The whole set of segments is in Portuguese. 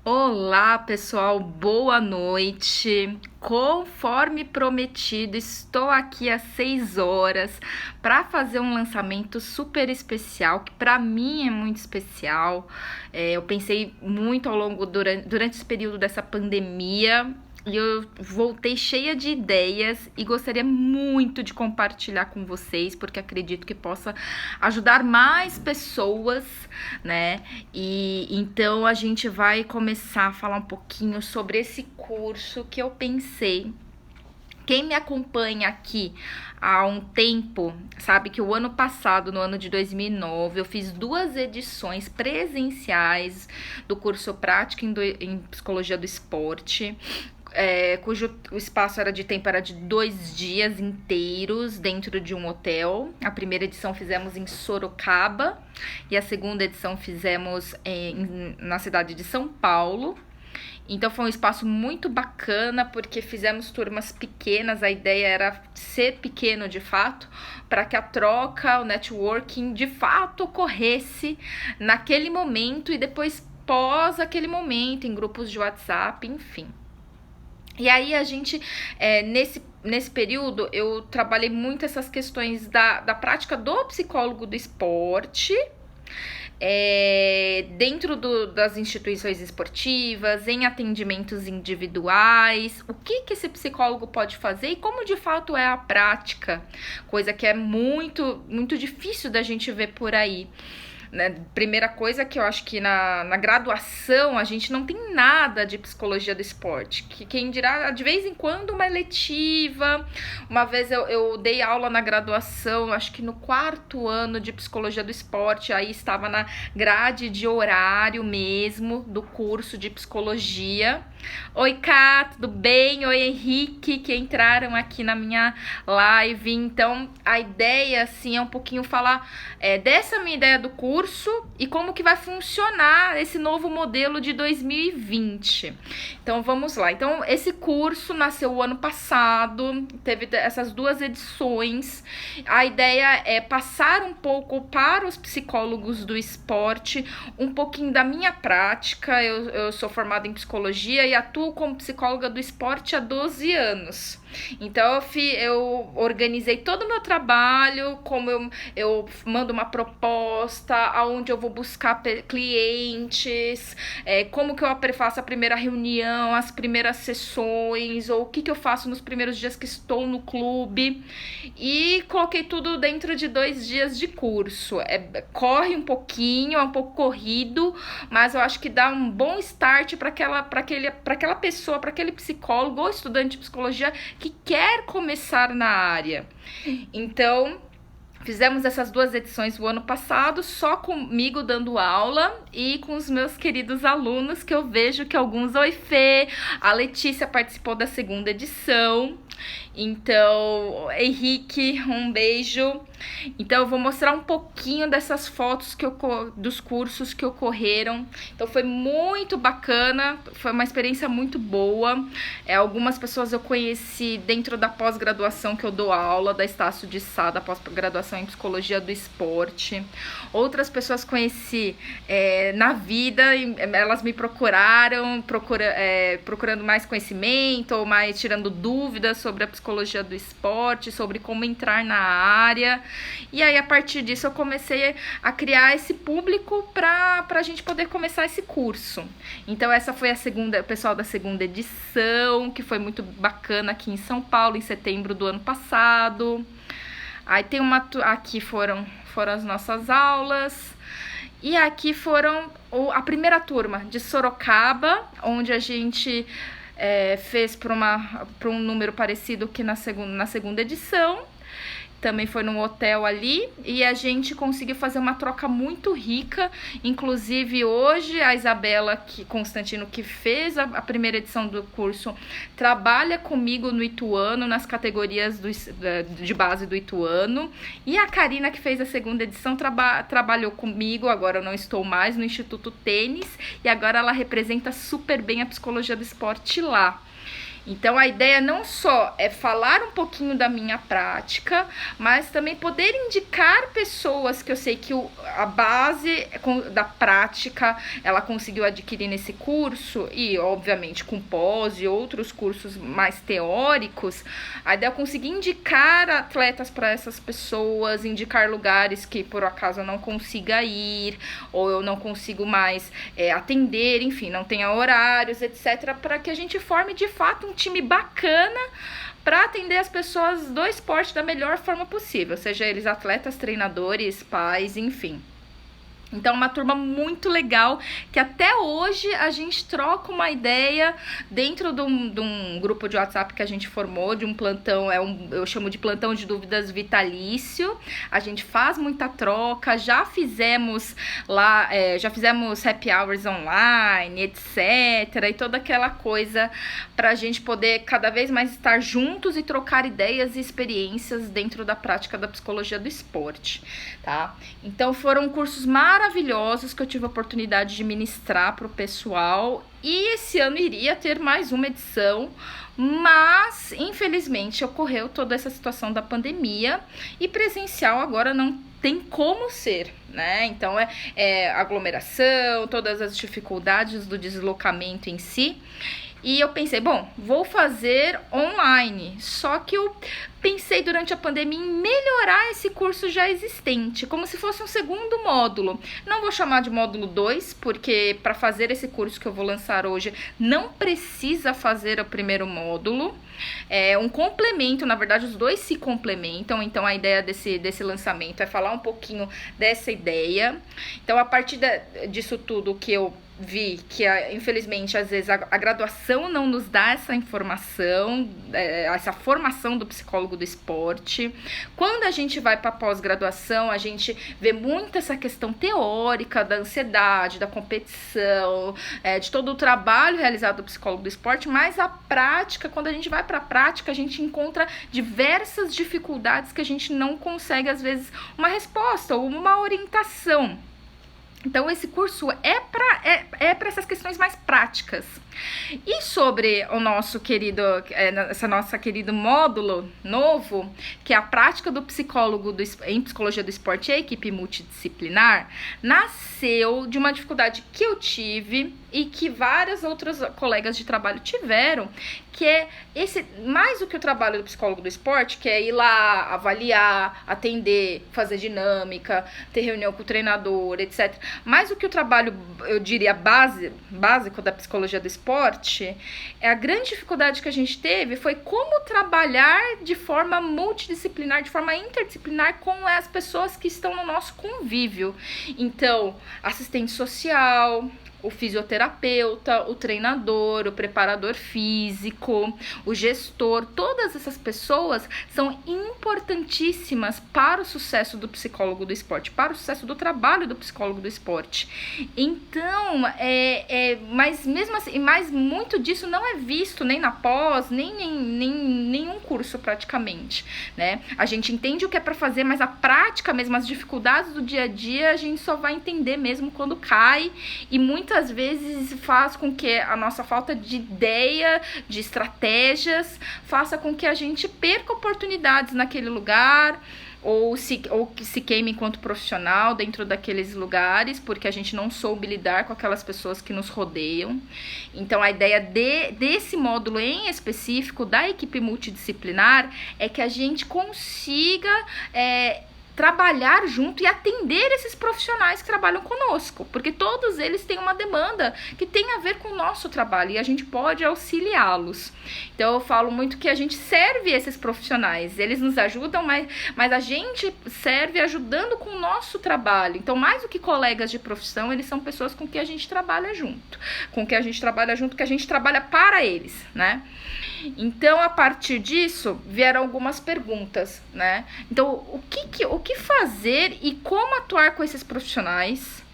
Olá, pessoal, boa noite. Conforme prometido, estou aqui às 6 horas para fazer um lançamento super especial, que para mim é muito especial. Eu pensei muito ao longo durante esse período dessa pandemia. E eu voltei cheia de ideias e gostaria muito de compartilhar com vocês, porque acredito que possa ajudar mais pessoas, né? E então a gente vai começar a falar um pouquinho sobre esse curso que eu pensei. Quem me acompanha aqui há um tempo sabe que o ano passado, no ano de 2009, eu fiz 2 edições presenciais do curso Prática em Psicologia do Esporte. Cujo o espaço era de 2 dias inteiros dentro de um hotel. A primeira edição fizemos em Sorocaba e a segunda edição fizemos na cidade de São Paulo. Então foi um espaço muito bacana, porque fizemos turmas pequenas, a ideia era ser pequeno de fato, para que a troca, o networking de fato ocorresse naquele momento e depois pós aquele momento, em grupos de WhatsApp, enfim. E aí a gente, nesse período, eu trabalhei muito essas questões da prática do psicólogo do esporte, dentro das instituições esportivas, em atendimentos individuais, o que esse psicólogo pode fazer e como de fato é a prática, coisa que é muito, muito difícil da gente ver por aí. Né? Primeira coisa que eu acho que na graduação a gente não tem nada de psicologia do esporte, que quem dirá de vez em quando uma eletiva. Uma vez eu dei aula na graduação, acho que no 4º ano de psicologia do esporte, aí estava na grade de horário mesmo do curso de psicologia. Oi, Ká, tudo bem? Oi, Henrique, que entraram aqui na minha live. Então, a ideia, assim, é um pouquinho falar dessa minha ideia do curso e como que vai funcionar esse novo modelo de 2020. Então, vamos lá. Então, esse curso nasceu o ano passado, teve essas 2 edições. A ideia é passar um pouco para os psicólogos do esporte, um pouquinho da minha prática. Eu sou formada em psicologia e atuo como psicóloga do esporte há 12 anos. Então eu organizei todo o meu trabalho, como eu mando uma proposta, aonde eu vou buscar clientes, como que eu faço a primeira reunião, as primeiras sessões, ou o que eu faço nos primeiros dias que estou no clube. E coloquei tudo dentro de 2 dias de curso. Corre um pouquinho, é um pouco corrido, mas eu acho que dá um bom start para aquela pessoa, para aquele psicólogo ou estudante de psicologia que quer começar na área. Então, fizemos essas 2 edições o ano passado, só comigo dando aula e com os meus queridos alunos, que eu vejo que alguns... Oi, Fê! A Letícia participou da 2ª edição. Então, Henrique, um beijo. Então, eu vou mostrar um pouquinho dessas fotos dos cursos que ocorreram. Então, foi muito bacana, foi uma experiência muito boa. Algumas pessoas eu conheci dentro da pós-graduação que eu dou aula, da Estácio de Sá, da pós-graduação em Psicologia do Esporte. Outras pessoas conheci na vida, e elas me procuraram, procurando mais conhecimento, ou mais tirando dúvidas sobre a psicologia do esporte, sobre como entrar na área. E aí, a partir disso, eu comecei a criar esse público para a gente poder começar esse curso. Então, essa foi o pessoal da 2ª edição, que foi muito bacana aqui em São Paulo, em setembro do ano passado. Aí tem aqui foram as nossas aulas. E aqui foram a primeira turma de Sorocaba, onde a gente fez para um número parecido que na segunda edição. Também foi num hotel ali e a gente conseguiu fazer uma troca muito rica. Inclusive, hoje, a Isabela Constantino, que fez a primeira edição do curso, trabalha comigo no Ituano, nas categorias de base do Ituano. E a Karina, que fez a 2ª edição, trabalhou comigo. Agora eu não estou mais no Instituto Tênis e agora ela representa super bem a psicologia do esporte lá. Então, a ideia não só é falar um pouquinho da minha prática, mas também poder indicar pessoas que eu sei que a base da prática ela conseguiu adquirir nesse curso, e obviamente com pós e outros cursos mais teóricos. A ideia é conseguir indicar atletas para essas pessoas, indicar lugares que por acaso eu não consiga ir, ou eu não consigo mais atender, enfim, não tenha horários, etc., para que a gente forme de fato um time bacana para atender as pessoas do esporte da melhor forma possível, seja eles atletas, treinadores, pais, enfim. Então, uma turma muito legal, que até hoje a gente troca uma ideia dentro de um grupo de WhatsApp que a gente formou, de um plantão, eu chamo de plantão de dúvidas vitalício. A gente faz muita troca, já fizemos happy hours online, etc. E toda aquela coisa pra gente poder cada vez mais estar juntos e trocar ideias e experiências dentro da prática da psicologia do esporte, tá? Então, foram cursos maravilhosos que eu tive a oportunidade de ministrar para o pessoal, e esse ano iria ter mais uma edição, mas infelizmente ocorreu toda essa situação da pandemia e presencial agora não tem como ser, né? Então é aglomeração, todas as dificuldades do deslocamento em si. E eu pensei, bom, vou fazer online, só que eu pensei durante a pandemia em melhorar esse curso já existente, como se fosse um segundo módulo. Não vou chamar de módulo 2, porque para fazer esse curso que eu vou lançar hoje, não precisa fazer o primeiro módulo. É um complemento, na verdade os dois se complementam, então a ideia desse lançamento é falar um pouquinho dessa ideia. Então, a partir disso tudo que eu vi que, infelizmente, às vezes a graduação não nos dá essa informação, essa formação do psicólogo do esporte. Quando a gente vai para pós-graduação, a gente vê muito essa questão teórica da ansiedade, da competição, de todo o trabalho realizado do psicólogo do esporte, mas a prática, quando a gente vai para a prática, a gente encontra diversas dificuldades que a gente não consegue, às vezes, uma resposta ou uma orientação. Então, esse curso é para essas questões mais práticas. E sobre o nosso querido, nosso querido módulo novo, que é a prática do psicólogo em psicologia do esporte e a equipe multidisciplinar, nasceu de uma dificuldade que eu tive e que vários outros colegas de trabalho tiveram, que é mais do que o trabalho do psicólogo do esporte, que é ir lá, avaliar, atender, fazer dinâmica, ter reunião com o treinador, etc. Mais do que o trabalho, eu diria, básico da psicologia do esporte, a grande dificuldade que a gente teve foi como trabalhar de forma multidisciplinar, de forma interdisciplinar com as pessoas que estão no nosso convívio. Então, assistente social, o fisioterapeuta, o treinador, o preparador físico, o gestor, todas essas pessoas são importantíssimas para o sucesso do psicólogo do esporte, para o sucesso do trabalho do psicólogo do esporte. Então, mas mesmo assim, mas muito disso não é visto nem na pós, nem nenhum curso praticamente, né? A gente entende o que é para fazer, mas a prática mesmo, as dificuldades do dia a dia, a gente só vai entender mesmo quando cai, e muitas vezes faz com que a nossa falta de ideia, de estratégias, faça com que a gente perca oportunidades naquele lugar, ou que se queime enquanto profissional dentro daqueles lugares, porque a gente não soube lidar com aquelas pessoas que nos rodeiam. Então, a ideia desse módulo em específico, da equipe multidisciplinar, é que a gente consiga trabalhar junto e atender esses profissionais que trabalham conosco, porque todos eles têm uma demanda que tem a ver com o nosso trabalho e a gente pode auxiliá-los. Então, eu falo muito que a gente serve esses profissionais, eles nos ajudam, mas a gente serve ajudando com o nosso trabalho. Então, mais do que colegas de profissão, eles são pessoas com que a gente trabalha junto, que a gente trabalha para eles, né? Então, a partir disso, vieram algumas perguntas, né? Então, o que fazer e como atuar com esses profissionais?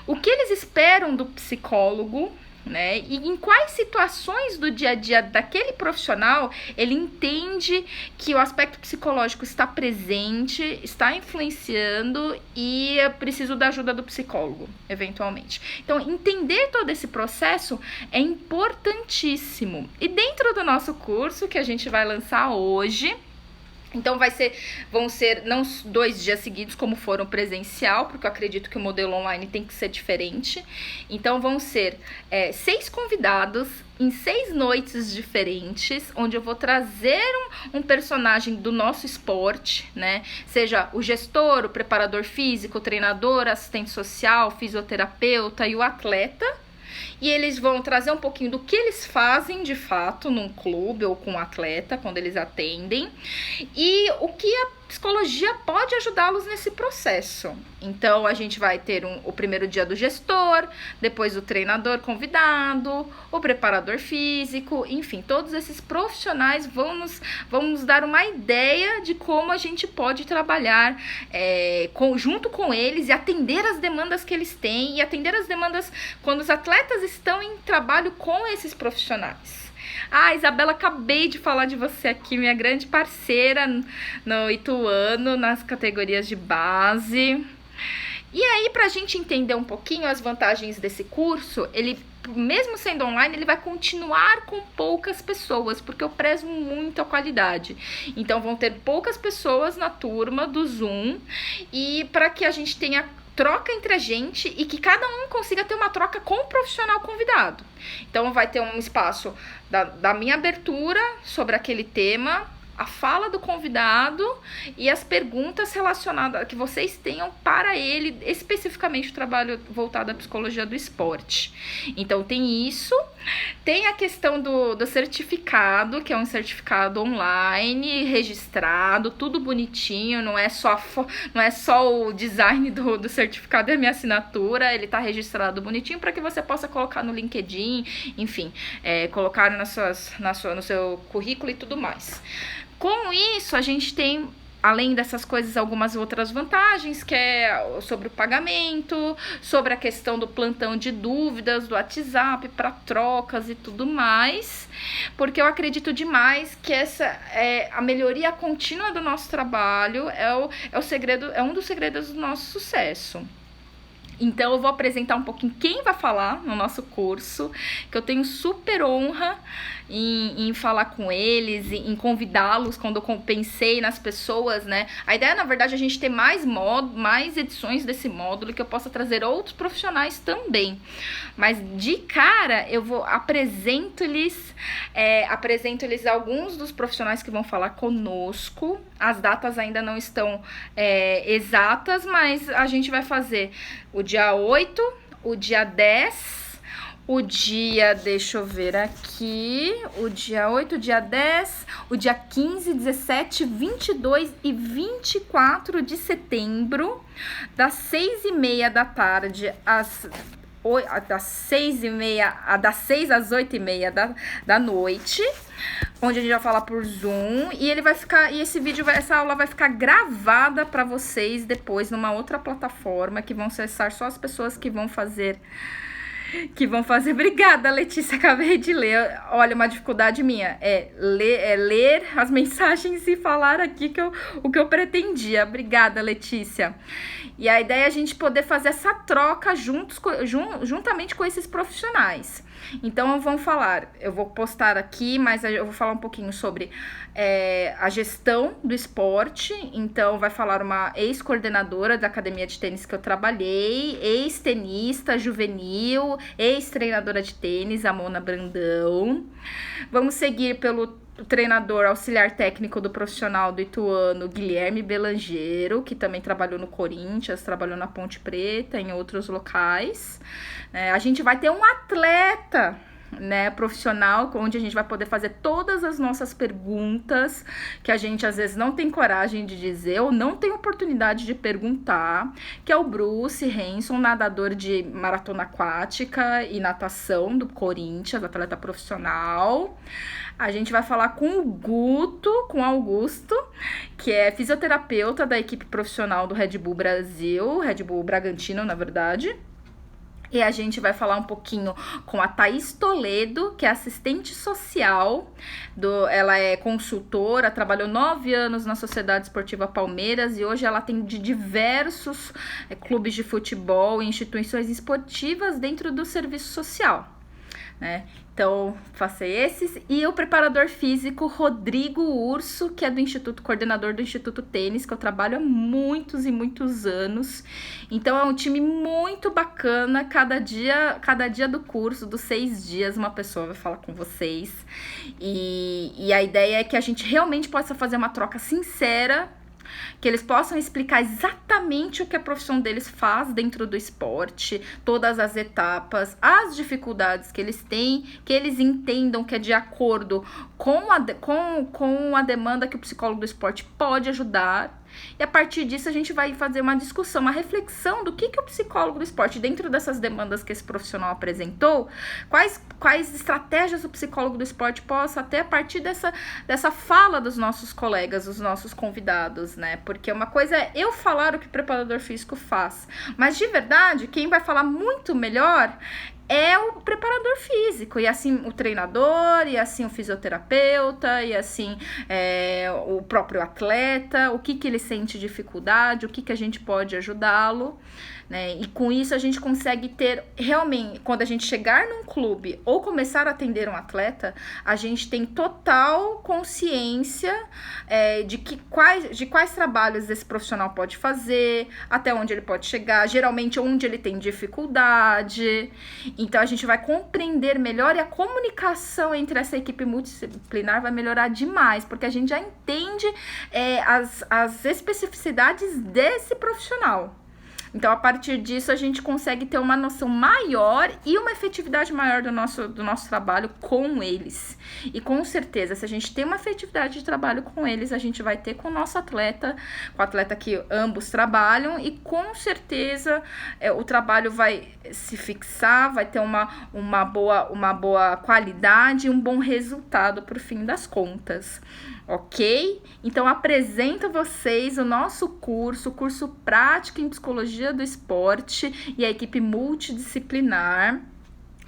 O que eles esperam do psicólogo? né? E em quais situações do dia a dia daquele profissional ele entende que o aspecto psicológico está presente, está influenciando e é preciso da ajuda do psicólogo, eventualmente. Então, entender todo esse processo é importantíssimo. E dentro do nosso curso que a gente vai lançar hoje, então vão ser não 2 dias seguidos como foram presencial, porque eu acredito que o modelo online tem que ser diferente. Então vão ser 6 convidados em 6 noites diferentes, onde eu vou trazer um personagem do nosso esporte, né? Seja o gestor, o preparador físico, o treinador, assistente social, fisioterapeuta e o atleta. E eles vão trazer um pouquinho do que eles fazem de fato num clube ou com um atleta, quando eles atendem, e o que a psicologia pode ajudá-los nesse processo. Então, a gente vai ter o primeiro dia do gestor, depois o treinador convidado, o preparador físico, enfim, todos esses profissionais vão nos dar uma ideia de como a gente pode trabalhar junto com eles e atender as demandas que eles têm e atender as demandas quando os atletas estão em trabalho com esses profissionais. Isabela, acabei de falar de você aqui, minha grande parceira no Ituano, nas categorias de base. E aí, pra gente entender um pouquinho as vantagens desse curso, ele, mesmo sendo online, ele vai continuar com poucas pessoas, porque eu prezo muito a qualidade. Então, vão ter poucas pessoas na turma do Zoom, e para que a gente tenha troca entre a gente e que cada um consiga ter uma troca com o profissional convidado. Então, vai ter um espaço da minha abertura sobre aquele tema, a fala do convidado e as perguntas relacionadas que vocês tenham para ele, especificamente o trabalho voltado à psicologia do esporte. Então, tem isso. Tem a questão do certificado, que é um certificado online, registrado, tudo bonitinho, não é só o design do certificado, é a minha assinatura, ele tá registrado bonitinho para que você possa colocar no LinkedIn, enfim, colocar no seu currículo e tudo mais. Com isso, a gente tem, além dessas coisas, algumas outras vantagens, que é sobre o pagamento, sobre a questão do plantão de dúvidas, do WhatsApp para trocas e tudo mais, porque eu acredito demais que a melhoria contínua do nosso trabalho é um dos segredos do nosso sucesso. Então, eu vou apresentar um pouquinho quem vai falar no nosso curso, que eu tenho super honra em falar com eles, em convidá-los quando eu pensei nas pessoas, né? A ideia, na verdade, é a gente ter mais edições desse módulo, que eu possa trazer outros profissionais também. Mas, de cara, eu apresento-lhes alguns dos profissionais que vão falar conosco. As datas ainda não estão exatas, mas a gente vai fazer o dia 8, o dia 10, o dia, deixa eu ver aqui, o dia 8, o dia 10, o dia 15, 17, 22 e 24 de setembro, das 6h30 da tarde das 6 às 8h30 da noite, onde a gente vai falar por Zoom, e essa aula vai ficar gravada para vocês depois numa outra plataforma, que vão acessar só as pessoas que vão fazer. Obrigada, Letícia, acabei de ler. Olha, uma dificuldade minha é ler as mensagens e falar aqui o que eu pretendia. Obrigada, Letícia. E a ideia é a gente poder fazer essa troca juntamente com esses profissionais. Então, eu vou postar aqui, mas eu vou falar um pouquinho sobre a gestão do esporte. Então, vai falar uma ex-coordenadora da academia de tênis que eu trabalhei, ex-tenista juvenil, ex-treinadora de tênis, a Mona Brandão. Vamos seguir pelo treinador auxiliar técnico do profissional do Ituano, Guilherme Belangeiro, que também trabalhou no Corinthians, trabalhou na Ponte Preta, em outros locais. A gente vai ter um atleta, né, profissional, onde a gente vai poder fazer todas as nossas perguntas que a gente às vezes não tem coragem de dizer ou não tem oportunidade de perguntar, que é o Bruce Henson, nadador de maratona aquática e natação do Corinthians, atleta profissional. A gente vai falar com o Augusto, que é fisioterapeuta da equipe profissional do Red Bull Brasil, Red Bull Bragantino, na verdade. E a gente vai falar um pouquinho com a Thaís Toledo, que é assistente social, ela é consultora, trabalhou 9 anos na Sociedade Esportiva Palmeiras e hoje ela atende diversos clubes de futebol e instituições esportivas dentro do serviço social, né? Então, faça esses. E o preparador físico Rodrigo Urso, que é coordenador do Instituto Tênis, que eu trabalho há muitos e muitos anos. Então, é um time muito bacana. Cada dia do curso, dos 6 dias, uma pessoa vai falar com vocês. E a ideia é que a gente realmente possa fazer uma troca sincera, que eles possam explicar exatamente o que a profissão deles faz dentro do esporte, todas as etapas, as dificuldades que eles têm, que eles entendam que é de acordo com a demanda que o psicólogo do esporte pode ajudar. E a partir disso a gente vai fazer uma discussão, uma reflexão do que o psicólogo do esporte, dentro dessas demandas que esse profissional apresentou, quais estratégias o psicólogo do esporte possa, até a partir dessa fala dos nossos colegas, dos nossos convidados, né? Porque uma coisa é eu falar o que o preparador físico faz, mas de verdade, quem vai falar muito melhor é o preparador físico, e assim o treinador, e assim o fisioterapeuta, e assim o próprio atleta, o que ele sente dificuldade, o que a gente pode ajudá-lo, né? E com isso a gente consegue ter realmente, quando a gente chegar num clube ou começar a atender um atleta, a gente tem total consciência de quais trabalhos esse profissional pode fazer, até onde ele pode chegar, geralmente onde ele tem dificuldade. Então a gente vai compreender melhor, e a comunicação entre essa equipe multidisciplinar vai melhorar demais, porque a gente já entende as especificidades desse profissional. Então, a partir disso, a gente consegue ter uma noção maior e uma efetividade maior do nosso trabalho com eles. E com certeza, se a gente tem uma efetividade de trabalho com eles, a gente vai ter com o nosso atleta, com o atleta que ambos trabalham, e com certeza o trabalho vai se fixar, vai ter uma boa qualidade e um bom resultado para o fim das contas. Ok? Então, apresento a vocês o nosso curso, o curso prático em psicologia do esporte e a equipe multidisciplinar.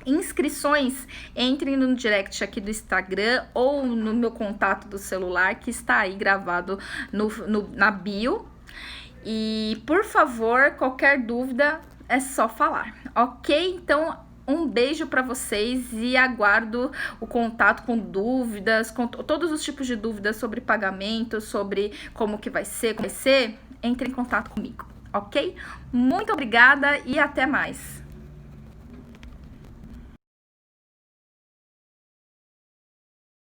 Inscrições, entrem no direct aqui do Instagram ou no meu contato do celular, que está aí gravado na bio. E, por favor, qualquer dúvida é só falar, ok? Então, um beijo para vocês e aguardo o contato com dúvidas, com todos os tipos de dúvidas sobre pagamento, sobre como que vai ser, entre em contato comigo, ok? Muito obrigada e até mais!